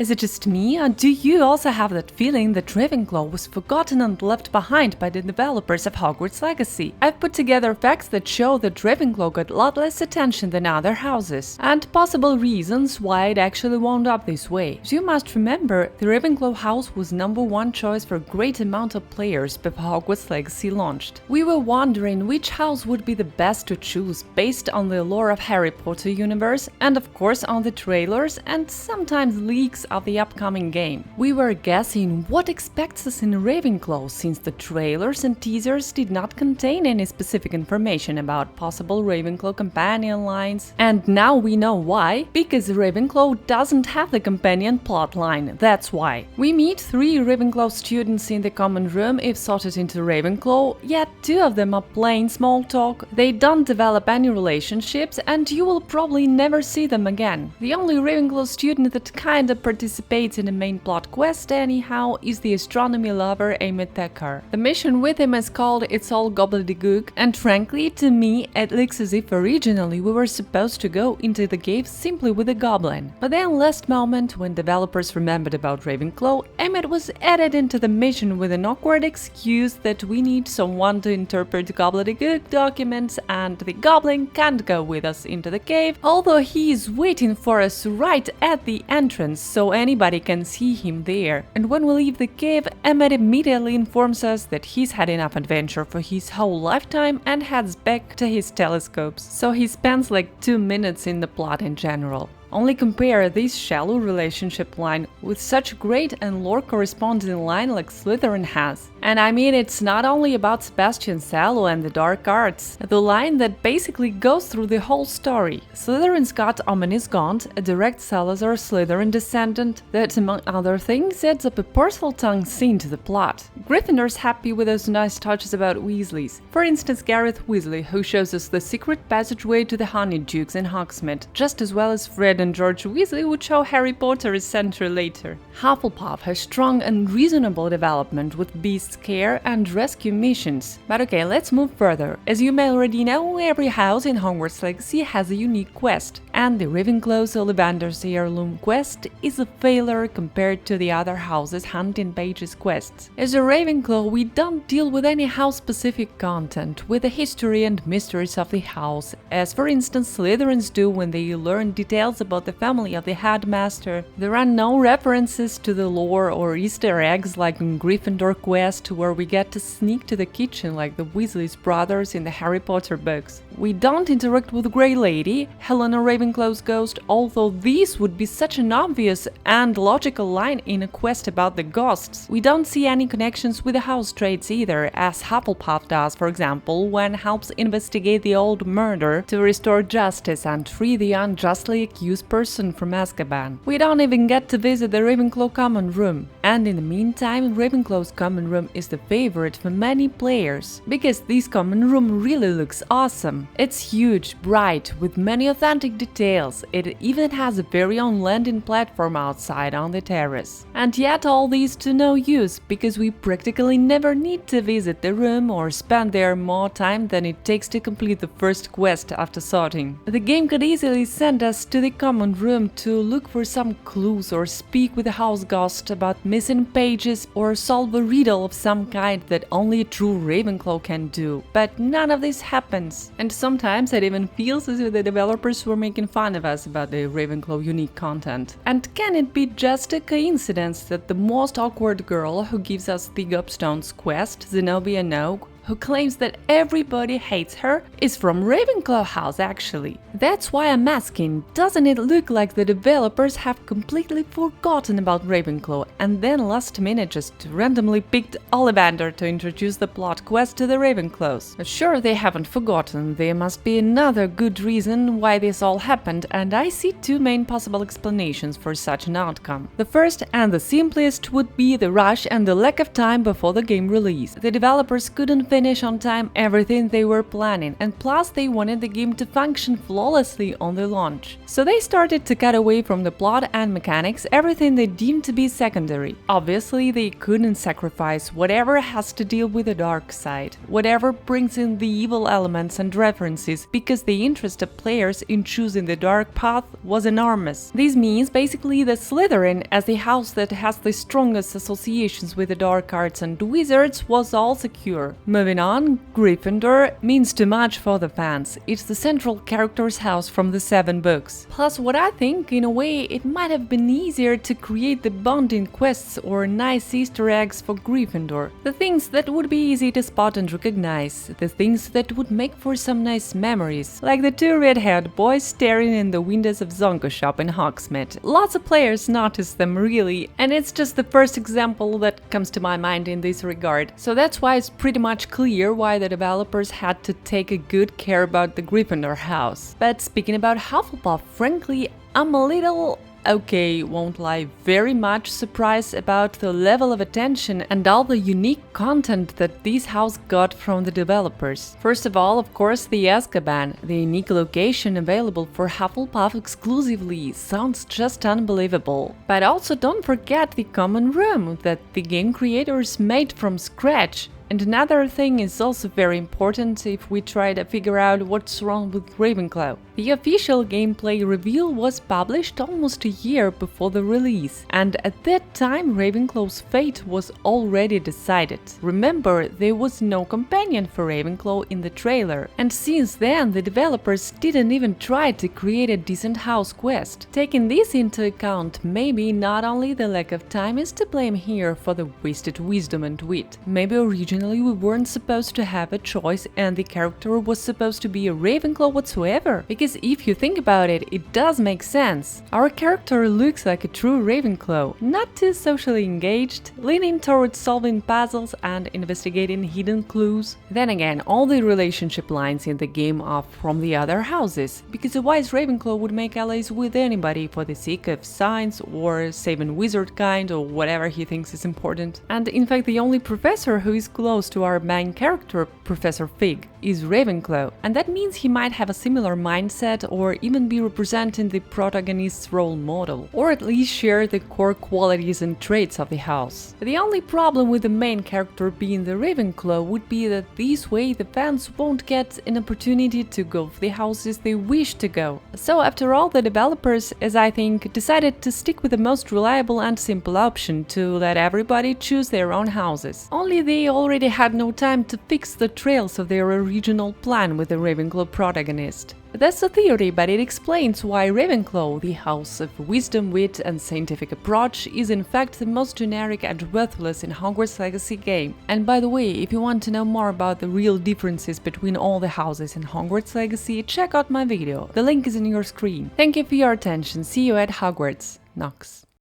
Is it just me, or do you also have that feeling that Ravenclaw was forgotten and left behind by the developers of Hogwarts Legacy? I've put together facts that show that Ravenclaw got a lot less attention than other houses, and possible reasons why it actually wound up this way. As you must remember, the Ravenclaw House was #1 choice for a great amount of players before Hogwarts Legacy launched. We were wondering which house would be the best to choose based on the lore of Harry Potter universe and of course on the trailers and sometimes leaks of the upcoming game. We were guessing what expects us in Ravenclaw since the trailers and teasers did not contain any specific information about possible Ravenclaw companion lines. And now we know why, because Ravenclaw doesn't have the companion plotline, that's why. We meet 3 Ravenclaw students in the common room if sorted into Ravenclaw, yet 2 of them are plain small talk, they don't develop any relationships and you will probably never see them again. The only Ravenclaw student that kinda participates in the main plot quest anyhow is the astronomy lover Emmett Thacker. The mission with him is called It's All Gobbledygook, and frankly, to me, it looks as if originally we were supposed to go into the cave simply with a goblin. But then last moment, when developers remembered about Ravenclaw, Emmett was added into the mission with an awkward excuse that we need someone to interpret gobbledygook documents and the goblin can't go with us into the cave, although he is waiting for us right at the entrance so anybody can see him there. And when we leave the cave, Emmett immediately informs us that he's had enough adventure for his whole lifetime and heads back to his telescopes, so he spends like 2 minutes in the plot in general. Only compare this shallow relationship line with such great and lore-corresponding line like Slytherin has. And I mean, it's not only about Sebastian Sallow and the dark arts, the line that basically goes through the whole story. Slytherin's got Ominis Gaunt, a direct Salazar Slytherin descendant that, among other things, adds up a porcelain tongue scene to the plot. Gryffindor's happy with those nice touches about Weasleys. For instance, Gareth Weasley, who shows us the secret passageway to the Honeydukes in Hogsmeade, just as well as Fred and George Weasley would show Harry Potter a century later. Hufflepuff has strong and reasonable development with Beast's care and rescue missions. But okay, let's move further. As you may already know, every house in Hogwarts Legacy has a unique quest, and the Ravenclaw's Ollivander's Heirloom quest is a failure compared to the other houses' Hunting Pages quests. As a Ravenclaw, we don't deal with any house-specific content, with the history and mysteries of the house, as for instance Slytherins do when they learn details about the family of the headmaster. There are no references to the lore or Easter eggs like in Gryffindor quest, where we get to sneak to the kitchen like the Weasley's brothers in the Harry Potter books. We don't interact with Grey Lady, Helena Ravenclaw's ghost, although this would be such an obvious and logical line in a quest about the ghosts. We don't see any connections with the house traits either, as Hufflepuff does, for example, when helps investigate the old murder to restore justice and free the unjustly accused person from Azkaban. We don't even get to visit the Ravenclaw common room, and in the meantime Ravenclaw's common room is the favorite for many players, because this common room really looks awesome. It's huge, bright, with many authentic details. It even has a very own landing platform outside on the terrace. And yet all these to no use, because we practically never need to visit the room or spend there more time than it takes to complete the first quest after sorting. The game could easily send us to the common room to look for some clues or speak with the house ghost about missing pages or solve a riddle of some kind that only a true Ravenclaw can do. But none of this happens. And sometimes it even feels as if the developers were making fun of us about the Ravenclaw unique content. And can it be just a coincidence that the most awkward girl who gives us the Gobstones quest, Zenobia Nogue, who claims that everybody hates her, is from Ravenclaw House actually? That's why I'm asking, doesn't it look like the developers have completely forgotten about Ravenclaw and then last minute just randomly picked Ollivander to introduce the plot quest to the Ravenclaws? But sure, they haven't forgotten, there must be another good reason why this all happened, and I see 2 main possible explanations for such an outcome. The first and the simplest would be the rush and the lack of time before the game release. The developers couldn't finish on time everything they were planning, and plus they wanted the game to function flawlessly on the launch. So they started to cut away from the plot and mechanics everything they deemed to be secondary. Obviously, they couldn't sacrifice whatever has to deal with the dark side, whatever brings in the evil elements and references, because the interest of players in choosing the dark path was enormous. This means basically the Slytherin, as the house that has the strongest associations with the dark arts and wizards, was all secure. Moving on, Gryffindor means too much for the fans. It's the central character's house from the 7 books. Plus, what I think, in a way, it might have been easier to create the bonding quests or nice Easter eggs for Gryffindor. The things that would be easy to spot and recognize, the things that would make for some nice memories, like the 2 red-haired boys staring in the windows of Zonko shop in Hogsmeade. Lots of players notice them, really, and it's just the first example that comes to my mind in this regard. So that's why it's pretty much clear why the developers had to take a good care about the Gryffindor house. But speaking about Hufflepuff, frankly, I'm a little, okay, won't lie, very much surprised about the level of attention and all the unique content that this house got from the developers. First of all, of course, the Azkaban, the unique location available for Hufflepuff exclusively, sounds just unbelievable. But also don't forget the common room that the game creators made from scratch. And another thing is also very important if we try to figure out what's wrong with Ravenclaw. The official gameplay reveal was published almost a year before the release, and at that time Ravenclaw's fate was already decided. Remember, there was no companion for Ravenclaw in the trailer, and since then the developers didn't even try to create a decent house quest. Taking this into account, maybe not only the lack of time is to blame here for the wasted wisdom and wit. Maybe originally we weren't supposed to have a choice and the character was supposed to be a Ravenclaw whatsoever. Because if you think about it, it does make sense. Our character looks like a true Ravenclaw, not too socially engaged, leaning towards solving puzzles and investigating hidden clues. Then again, all the relationship lines in the game are from the other houses, because a wise Ravenclaw would make allies with anybody for the sake of science or saving wizard kind or whatever he thinks is important. And in fact, the only professor who is close to our main character, Professor Fig, is Ravenclaw, and that means he might have a similar mindset or even be representing the protagonist's role model, or at least share the core qualities and traits of the house. The only problem with the main character being the Ravenclaw would be that this way the fans won't get an opportunity to go to the houses they wish to go. So after all, the developers, as I think, decided to stick with the most reliable and simple option to let everybody choose their own houses. Only they already had no time to fix the trails of their original plan with the Ravenclaw protagonist. That's a theory, but it explains why Ravenclaw, the house of wisdom, wit and scientific approach, is in fact the most generic and worthless in Hogwarts Legacy game. And by the way, if you want to know more about the real differences between all the houses in Hogwarts Legacy, check out my video, the link is in your screen. Thank you for your attention, see you at Hogwarts. Nox.